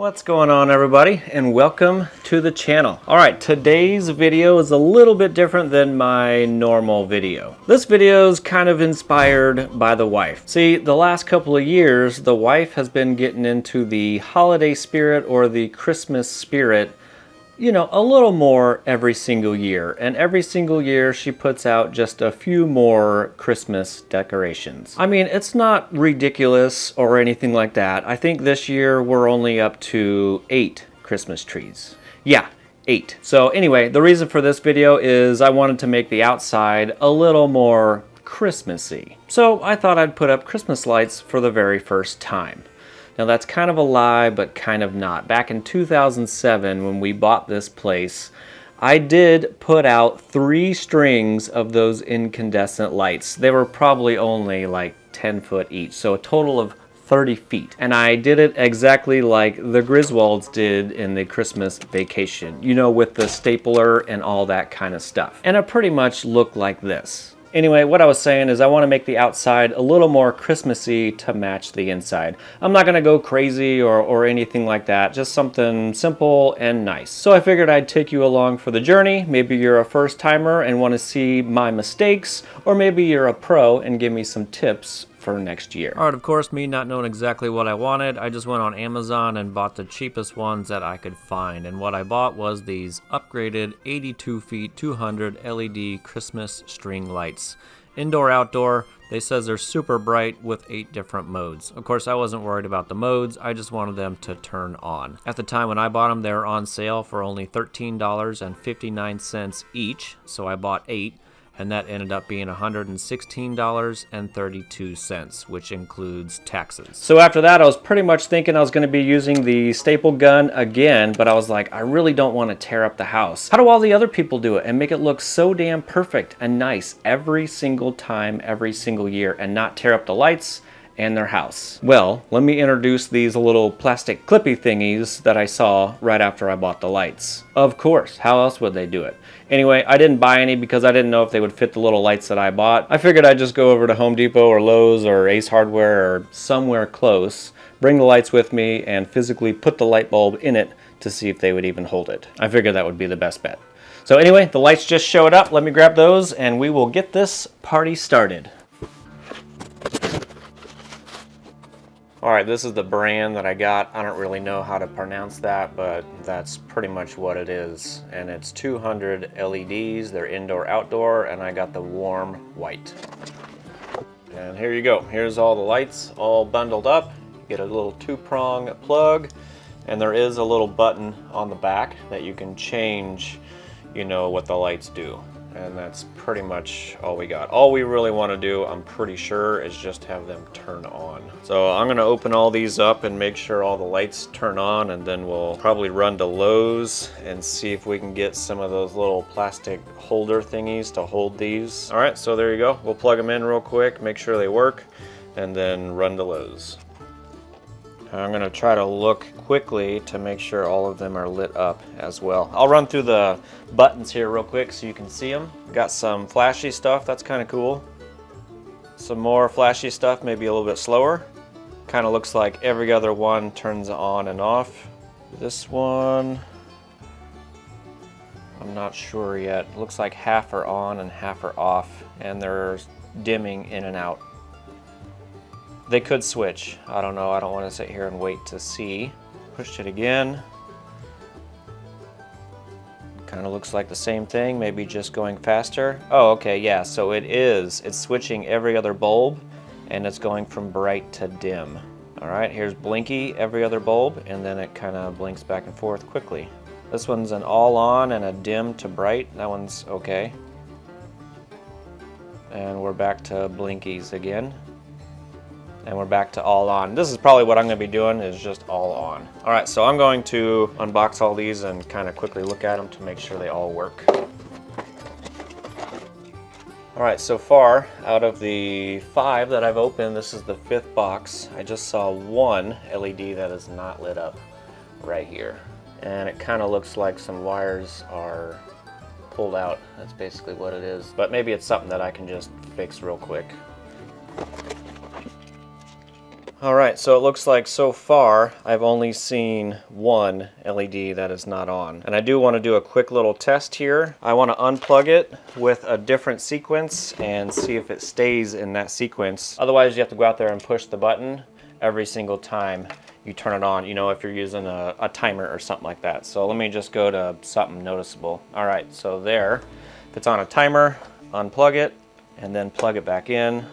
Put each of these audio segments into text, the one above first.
What's going on, everybody, and welcome to the channel. Alright, today's video is a little bit different than my normal video. This video is kind of inspired by the wife. See, the last couple of years, the wife has been getting into the holiday spirit or the Christmas spirit, you know, a little more every single year. And every single year she puts out just a few more Christmas decorations. I mean, it's not ridiculous or anything like that. I think this year we're only up to 8 Christmas trees. Yeah, 8. So anyway, the reason for this video is I wanted to make the outside a little more Christmassy. So I thought I'd put up Christmas lights for the very first time. Now that's kind of a lie, but kind of not. Back in 2007, when we bought this place, I did put out 3 strings of those incandescent lights. They were probably only like 10 foot each, so a total of 30 feet. And I did it exactly like the Griswolds did in the Christmas Vacation, you know, with the stapler and all that kind of stuff. And it pretty much looked like this. Anyway, what I was saying is I want to make the outside a little more Christmassy to match the inside. I'm not going to go crazy or anything like that, just something simple and nice. So I figured I'd take you along for the journey. Maybe you're a first timer and want to see my mistakes, or maybe you're a pro and give me some tips for next year. Alright, of course, me not knowing exactly what I wanted, I just went on Amazon and bought the cheapest ones that I could find. And what I bought was these upgraded 82 feet 200 LED Christmas string lights. Indoor, outdoor. They says they're super bright with 8 different modes. Of course, I wasn't worried about the modes, I just wanted them to turn on. At the time when I bought them, they were on sale for only $13.59 each, so I bought 8. And that ended up being $116.32, which includes taxes. So after that, I was pretty much thinking I was going to be using the staple gun again, but I was like, I really don't want to tear up the house. How do all the other people do it and make it look so damn perfect and nice every single time, every single year, and not tear up the lights and their house? Well, let me introduce these little plastic clippy thingies that I saw right after I bought the lights. Of course, how else would they do it? Anyway, I didn't buy any because I didn't know if they would fit the little lights that I bought. I figured I'd just go over to Home Depot or Lowe's or Ace Hardware or somewhere close, bring the lights with me, and physically put the light bulb in it to see if they would even hold it. I figured that would be the best bet. So anyway, the lights just showed up. Let me grab those and we will get this party started. Alright, this is the brand that I got. I don't really know how to pronounce that, but that's pretty much what it is. And it's 200 LEDs, they're indoor, outdoor, and I got the warm white. And here you go. Here's all the lights all bundled up. You get a little 2-prong plug, and there is a little button on the back that you can change, you know, what the lights do. And that's pretty much all we got. All we really want to do, I'm pretty sure, is just have them turn on. So I'm going to open all these up and make sure all the lights turn on, and then we'll probably run to Lowe's and see if we can get some of those little plastic holder thingies to hold these. All right, so there you go. We'll plug them in real quick, make sure they work, and then run to Lowe's. I'm going to try to look quickly to make sure all of them are lit up as well. I'll run through the buttons here real quick so you can see them. Got some flashy stuff, that's kind of cool. Some more flashy stuff, maybe a little bit slower. Kind of looks like every other one turns on and off. This one, I'm not sure yet. Looks like half are on and half are off, and they're dimming in and out. They could switch. I don't know. I don't want to sit here and wait to see. Pushed it again. Kind of looks like the same thing, maybe just going faster. Oh, okay, yeah, so it is. It's switching every other bulb, and it's going from bright to dim. All right, here's blinky every other bulb, and then it kind of blinks back and forth quickly. This one's an all on and a dim to bright. That one's okay. And we're back to blinkies again. And we're back to all on. This is probably what I'm going to be doing, is just all on. All right, so I'm going to unbox all these and kind of quickly look at them to make sure they all work. All right, so far, out of the 5 that I've opened, this is the 5th box. I just saw one LED that is not lit up right here. And it kind of looks like some wires are pulled out. That's basically what it is. But maybe it's something that I can just fix real quick. All right, so it looks like so far I've only seen one LED that is not on. And I do want to do a quick little test here. I want to unplug it with a different sequence and see if it stays in that sequence. Otherwise, you have to go out there and push the button every single time you turn it on, you know, if you're using a timer or something like that. So let me just go to something noticeable. All right, so there, if it's on a timer, unplug it and then plug it back in,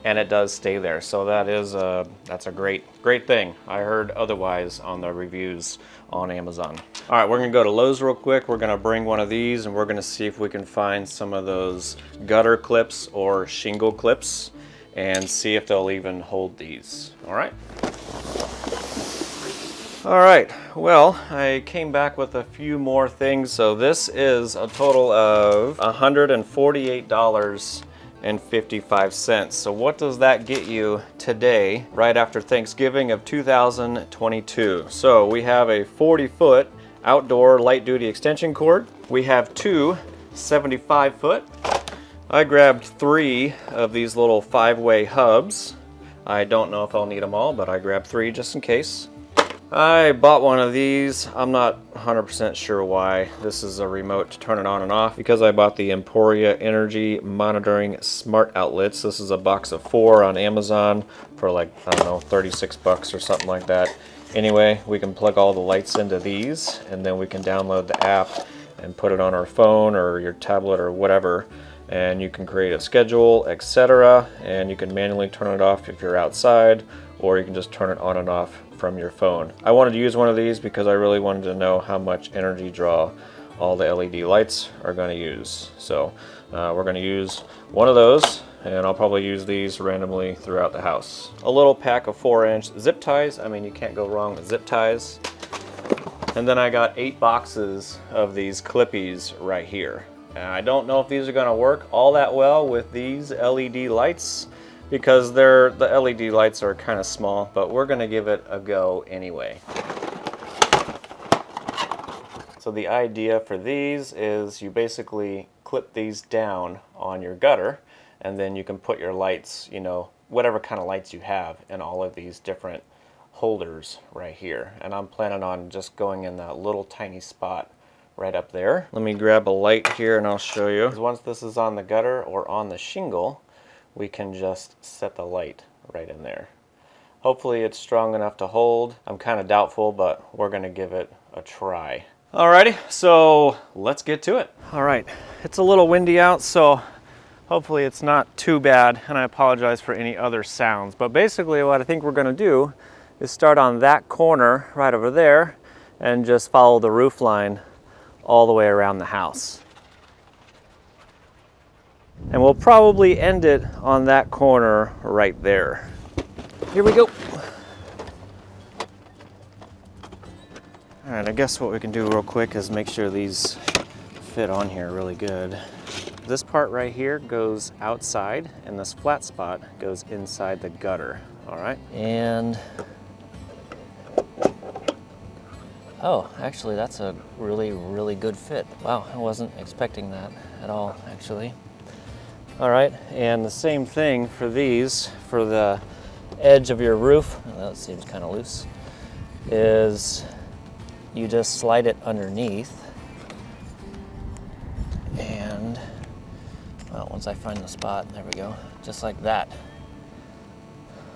and it does stay there. So that's a great thing. I heard otherwise on the reviews on Amazon. All right, we're gonna go to Lowe's real quick. We're gonna bring one of these and we're gonna see if we can find some of those gutter clips or shingle clips and see if they'll even hold these. All right. All right, well, I came back with a few more things. So this is a total of $148.55. So what does that get you today, right after Thanksgiving of 2022? So we have a 40-foot outdoor light-duty extension cord. We have two 75-foot. I grabbed 3 of these little 5-way hubs. I don't know if I'll need them all, but I grabbed 3 just in case. I bought one of these. I'm not 100% sure why. This is a remote to turn it on and off because I bought the Emporia Energy Monitoring Smart Outlets. This is a box of 4 on Amazon for like, I don't know, 36 bucks or something like that. Anyway, we can plug all the lights into these and then we can download the app and put it on our phone or your tablet or whatever. And you can create a schedule, etc. And you can manually turn it off if you're outside, or you can just turn it on and off from your phone. I wanted to use one of these because I really wanted to know how much energy draw all the LED lights are going to use. So we're going to use one of those, and I'll probably use these randomly throughout the house. A little pack of 4-inch zip ties. I mean, you can't go wrong with zip ties. And then I got 8 boxes of these clippies right here. And I don't know if these are going to work all that well with these LED lights, because the LED lights are kind of small, but we're going to give it a go anyway. So the idea for these is you basically clip these down on your gutter, and then you can put your lights, you know, whatever kind of lights you have in all of these different holders right here. And I'm planning on just going in that little tiny spot right up there. Let me grab a light here and I'll show you. Once this is on the gutter or on the shingle, we can just set the light right in there. Hopefully it's strong enough to hold. I'm kind of doubtful, but we're gonna give it a try. Alrighty, so let's get to it. All right, it's a little windy out, so hopefully it's not too bad, and I apologize for any other sounds. But basically what I think we're gonna do is start on that corner right over there and just follow the roof line all the way around the house. And we'll probably end it on that corner right there. Here we go. All right, I guess what we can do real quick is make sure these fit on here really good. This part right here goes outside, and this flat spot goes inside the gutter. All right, and oh, actually that's a really good fit. Wow, I wasn't expecting that at all, actually. All right, and the same thing for these, for the edge of your roof, that seems kind of loose, is you just slide it underneath, and well, once I find the spot, there we go, just like that.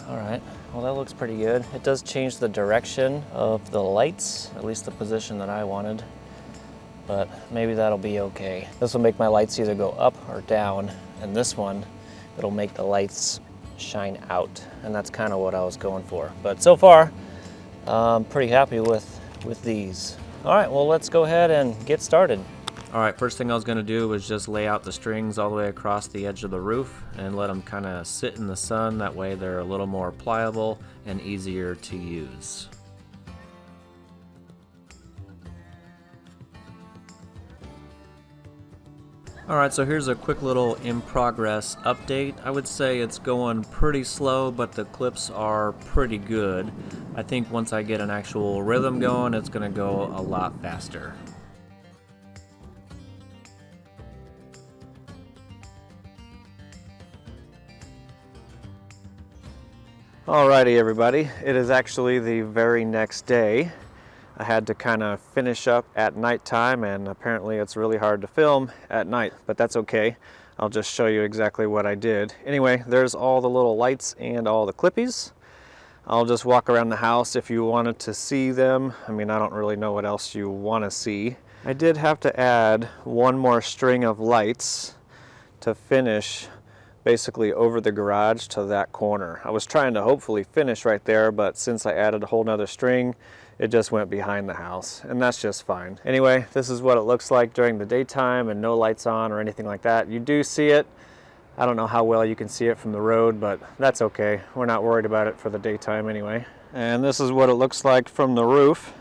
All right, well that looks pretty good. It does change the direction of the lights, at least the position that I wanted, but maybe that'll be okay. This will make my lights either go up or down, and this one, it'll make the lights shine out, and that's kind of what I was going for. But so far, I'm pretty happy with these. All right, well, let's go ahead and get started. All right, first thing I was gonna do was just lay out the strings all the way across the edge of the roof and let them kind of sit in the sun. That way they're a little more pliable and easier to use. All right, so here's a quick little in progress update. I would say it's going pretty slow, but the clips are pretty good. I think once I get an actual rhythm going, it's gonna go a lot faster. Alrighty everybody, it is actually the very next day. I had to kind of finish up at nighttime, and apparently it's really hard to film at night, but that's okay. I'll just show you exactly what I did. Anyway, there's all the little lights and all the clippies. I'll just walk around the house if you wanted to see them. I mean, I don't really know what else you want to see. I did have to add one more string of lights to finish basically over the garage to that corner. I was trying to hopefully finish right there, but since I added a whole nother string, it just went behind the house, and that's just fine. Anyway, this is what it looks like during the daytime and no lights on or anything like that. You do see it. I don't know how well you can see it from the road, but that's okay. We're not worried about it for the daytime anyway. And this is what it looks like from the roof.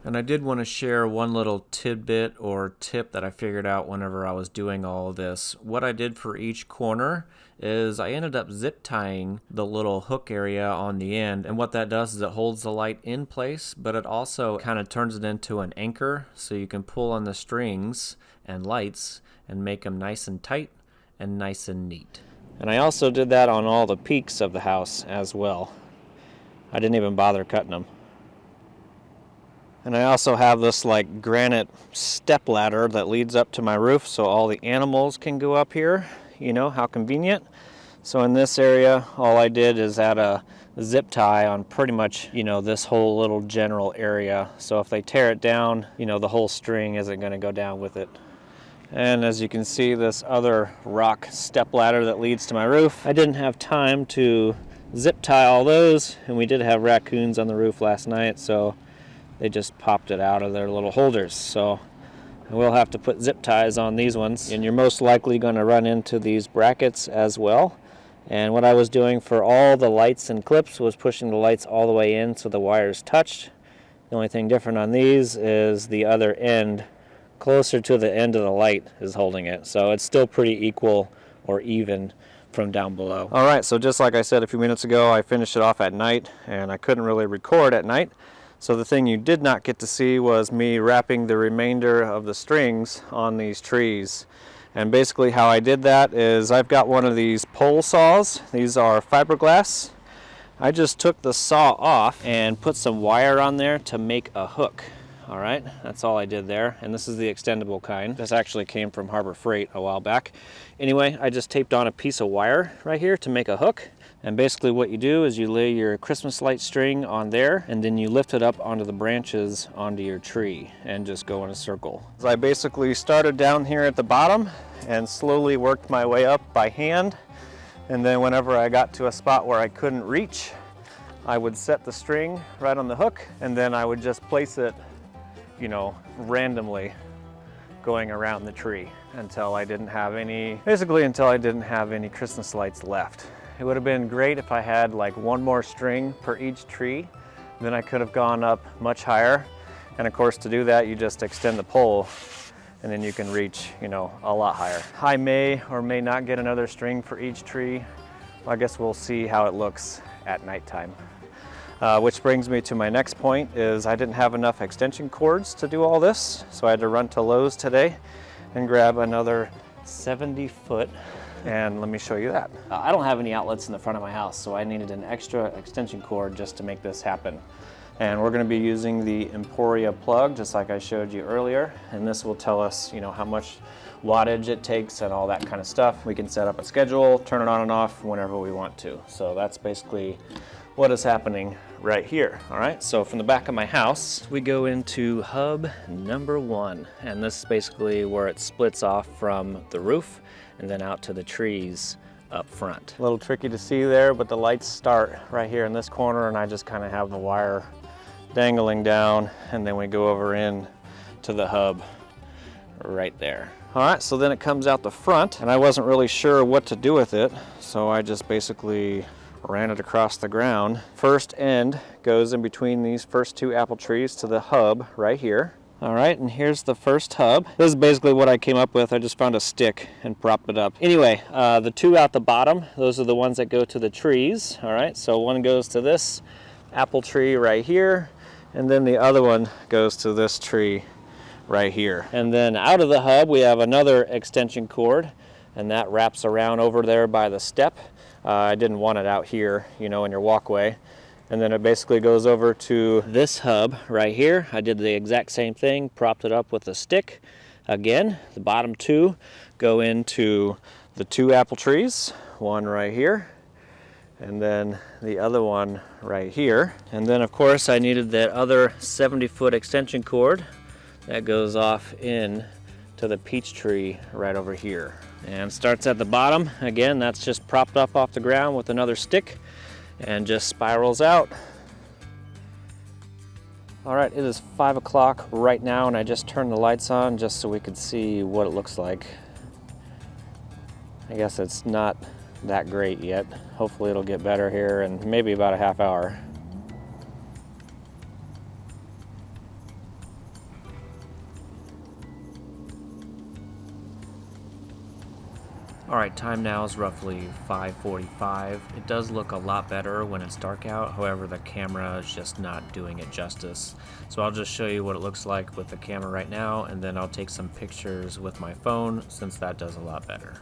And I did want to share one little tidbit or tip that I figured out whenever I was doing all of this. What I did for each corner is I ended up zip tying the little hook area on the end, and what that does is it holds the light in place, but it also kind of turns it into an anchor, so you can pull on the strings and lights and make them nice and tight and nice and neat. And I also did that on all the peaks of the house as well. I didn't even bother cutting them. And I also have this like granite step ladder that leads up to my roof so all the animals can go up here. You know, how convenient. So in this area, all I did is add a zip tie on pretty much, you know, this whole little general area. So if they tear it down, you know, the whole string isn't going to go down with it. And as you can see, this other rock step ladder that leads to my roof, I didn't have time to zip tie all those, and we did have raccoons on the roof last night, so they just popped it out of their little holders. So I will have to put zip ties on these ones, and you're most likely going to run into these brackets as well. And what I was doing for all the lights and clips was pushing the lights all the way in so the wires touched. The only thing different on these is the other end, closer to the end of the light, is holding it. So it's still pretty equal or even from down below. All right, so just like I said a few minutes ago, I finished it off at night, and I couldn't really record at night. So the thing you did not get to see was me wrapping the remainder of the strings on these trees. And basically how I did that is I've got one of these pole saws. These are fiberglass. I just took the saw off and put some wire on there to make a hook. All right, that's all I did there. And this is the extendable kind. This actually came from Harbor Freight a while back. Anyway, I just taped on a piece of wire right here to make a hook. And basically what you do is you lay your Christmas light string on there, and then you lift it up onto the branches onto your tree and just go in a circle. So I basically started down here at the bottom and slowly worked my way up by hand. And then whenever I got to a spot where I couldn't reach, I would set the string right on the hook, and then I would just place it, you know, randomly going around the tree until I didn't have any, basically until I didn't have any Christmas lights left. It would have been great if I had like one more string per each tree. Then I could have gone up much higher. And of course, to do that, you just extend the pole, and then you can reach, you know, a lot higher. I may or may not get another string for each tree. I guess we'll see how it looks at nighttime. Which brings me to my next point is I didn't have enough extension cords to do all this. So I had to run to Lowe's today and grab another 70-foot. And let me show you that. I don't have any outlets in the front of my house, so I needed an extra extension cord just to make this happen. And we're gonna be using the Emporia plug, just like I showed you earlier. And this will tell us, you know, how much wattage it takes and all that kind of stuff. We can set up a schedule, turn it on and off whenever we want to. So that's basically what is happening right here. All right, so from the back of my house, we go into hub number 1. And this is basically where it splits off from the roof and then out to the trees up front. A little tricky to see there, but the lights start right here in this corner, and I just kind of have the wire dangling down, and then we go over in to the hub right there. All right, so then it comes out the front, and I wasn't really sure what to do with it, so I just basically ran it across the ground. First end goes in between these first 2 apple trees to the hub right here. All right, and here's the first hub. This is basically what I came up with. I just found a stick and propped it up. Anyway, the 2 out the bottom, those are the ones that go to the trees. All right, so one goes to this apple tree right here, and then the other one goes to this tree right here. And then out of the hub, we have another extension cord, and that wraps around over there by the step. I didn't want it out here, you know, in your walkway. And then it basically goes over to this hub right here. I did the exact same thing, propped it up with a stick. Again, the bottom two go into the two apple trees, one right here, and then the other one right here. And then of course I needed that other 70-foot extension cord that goes off in to the peach tree right over here. And starts at the bottom. Again, that's just propped up off the ground with another stick and just spirals out. All right, it is 5 o'clock right now, and I just turned the lights on just so we could see what it looks like. I guess it's not that great yet. Hopefully it'll get better here in maybe about a half hour. All right, time now is roughly 5:45. It does look a lot better when it's dark out. However, the camera is just not doing it justice. So I'll just show you what it looks like with the camera right now, and then I'll take some pictures with my phone since that does a lot better.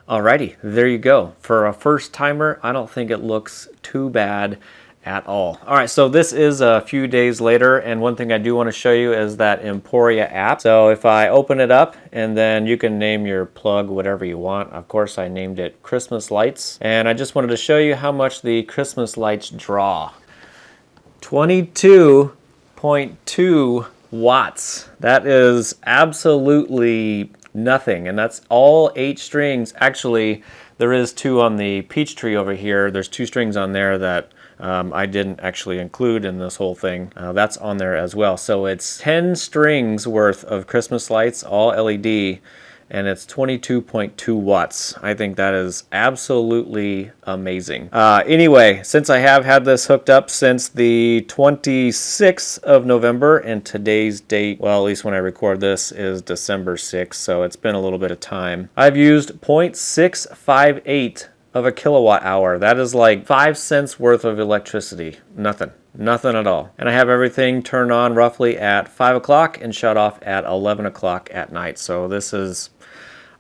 Alrighty, there you go. For a first timer, I don't think it looks too bad at all. All right, so this is a few days later, and one thing I do want to show you is that Emporia app. So if I open it up, and then you can name your plug whatever you want. Of course, I named it Christmas Lights, and I just wanted to show you how much the Christmas lights draw. 22.2 watts. That is absolutely nothing, and that's all 8 strings. Actually, there is 2 on the peach tree over here. There's 2 strings on there that I didn't actually include in this whole thing. That's on there as well. So it's 10 strings worth of Christmas lights, all LED, and it's 22.2 watts. I think that is absolutely amazing. Anyway, since I have had this hooked up since the 26th of November, and today's date, well, at least when I record this, is December 6th, so it's been a little bit of time. I've used 0.658 of a kilowatt hour. That is like 5 cents worth of electricity. Nothing at all. And I have everything turned on roughly at 5 o'clock and shut off at 11 o'clock at night. So this is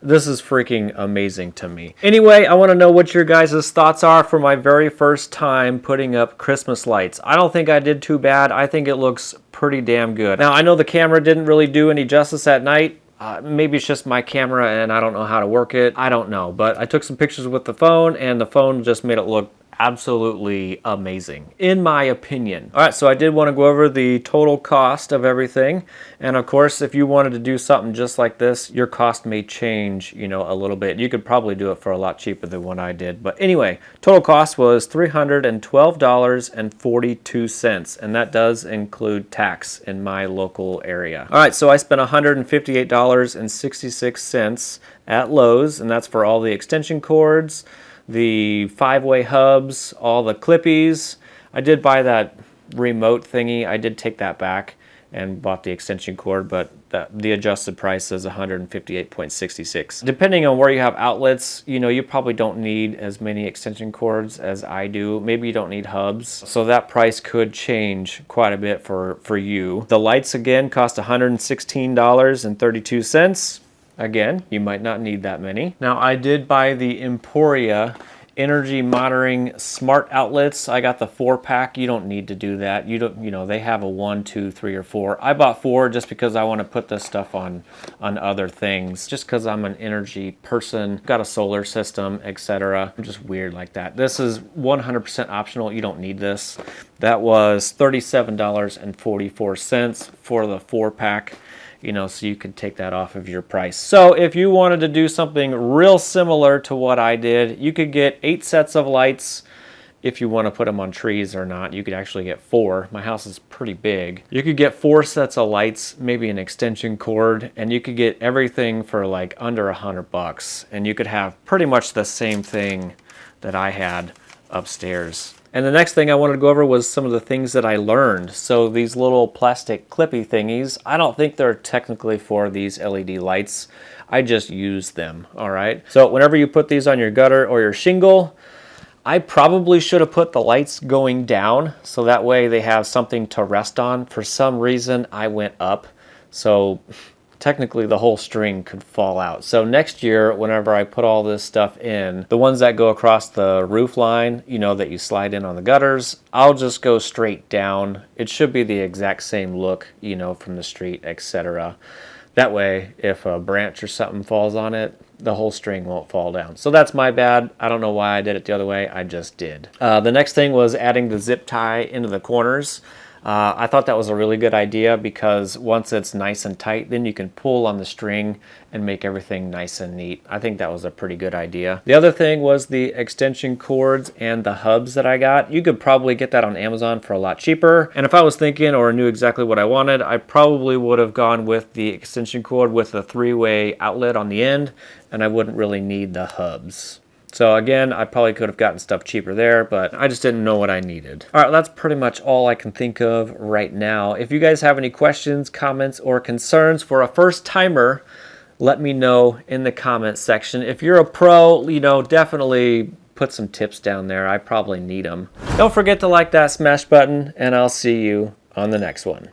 freaking amazing to me. Anyway, I want to know what your guys' thoughts are for my very first time putting up Christmas lights. I don't think I did too bad. I think it looks pretty damn good. Now, I know the camera didn't really do any justice at night. Maybe it's just my camera and I don't know how to work it. I don't know. But I took some pictures with the phone, and the phone just made it look absolutely amazing, in my opinion. All right, so I did want to go over the total cost of everything. And of course, if you wanted to do something just like this, your cost may change, you know, a little bit. You could probably do it for a lot cheaper than what I did. But anyway, total cost was $312.42, and that does include tax in my local area. All right, so I spent $158.66 at Lowe's, and that's for all the extension cords, the 5-way hubs, all the clippies. I did buy that remote thingy. I did take that back and bought the extension cord, but the adjusted price is $158.66. Depending on where you have outlets, you know, you probably don't need as many extension cords as I do. Maybe you don't need hubs, so that price could change quite a bit for you. The lights again cost $116.32. Again, you might not need that many. Now, I did buy the Emporia energy monitoring smart outlets. I got the 4-pack. You don't need to do that. You know, they have a 1, 2, 3, or 4. I bought 4 just because I want to put this stuff on other things. Just because I'm an energy person, got a solar system, etc. I'm just weird like that. This is 100% optional. You don't need this. That was $37.44 for the 4-pack. you know, so you can take that off of your price. So if you wanted to do something real similar to what I did, you could get 8 sets of lights. If you want to put them on trees or not, you could actually get 4. My house is pretty big. You could get 4 sets of lights, maybe an extension cord, and you could get everything for like under $100, and you could have pretty much the same thing that I had upstairs. And the next thing I wanted to go over was some of the things that I learned. So these little plastic clippy thingies, I don't think they're technically for these LED lights. I just use them, all right? So whenever you put these on your gutter or your shingle, I probably should have put the lights going down so that way they have something to rest on. For some reason, I went up. So technically the whole string could fall out. So next year, whenever I put all this stuff in, the ones that go across the roof line, you know, that you slide in on the gutters, I'll just go straight down. It should be the exact same look, you know, from the street, etc. That way, if a branch or something falls on it, the whole string won't fall down. So that's my bad. I don't know why I did it the other way. I just did. The next thing was adding the zip tie into the corners. I thought that was a really good idea because once it's nice and tight, then you can pull on the string and make everything nice and neat. I think that was a pretty good idea. The other thing was the extension cords and the hubs that I got. You could probably get that on Amazon for a lot cheaper. And if I was thinking or knew exactly what I wanted, I probably would have gone with the extension cord with a 3-way outlet on the end, and I wouldn't really need the hubs. So again, I probably could have gotten stuff cheaper there, but I just didn't know what I needed. All right, that's pretty much all I can think of right now. If you guys have any questions, comments, or concerns for a first timer, let me know in the comments section. If you're a pro, you know, definitely put some tips down there. I probably need them. Don't forget to like that smash button, and I'll see you on the next one.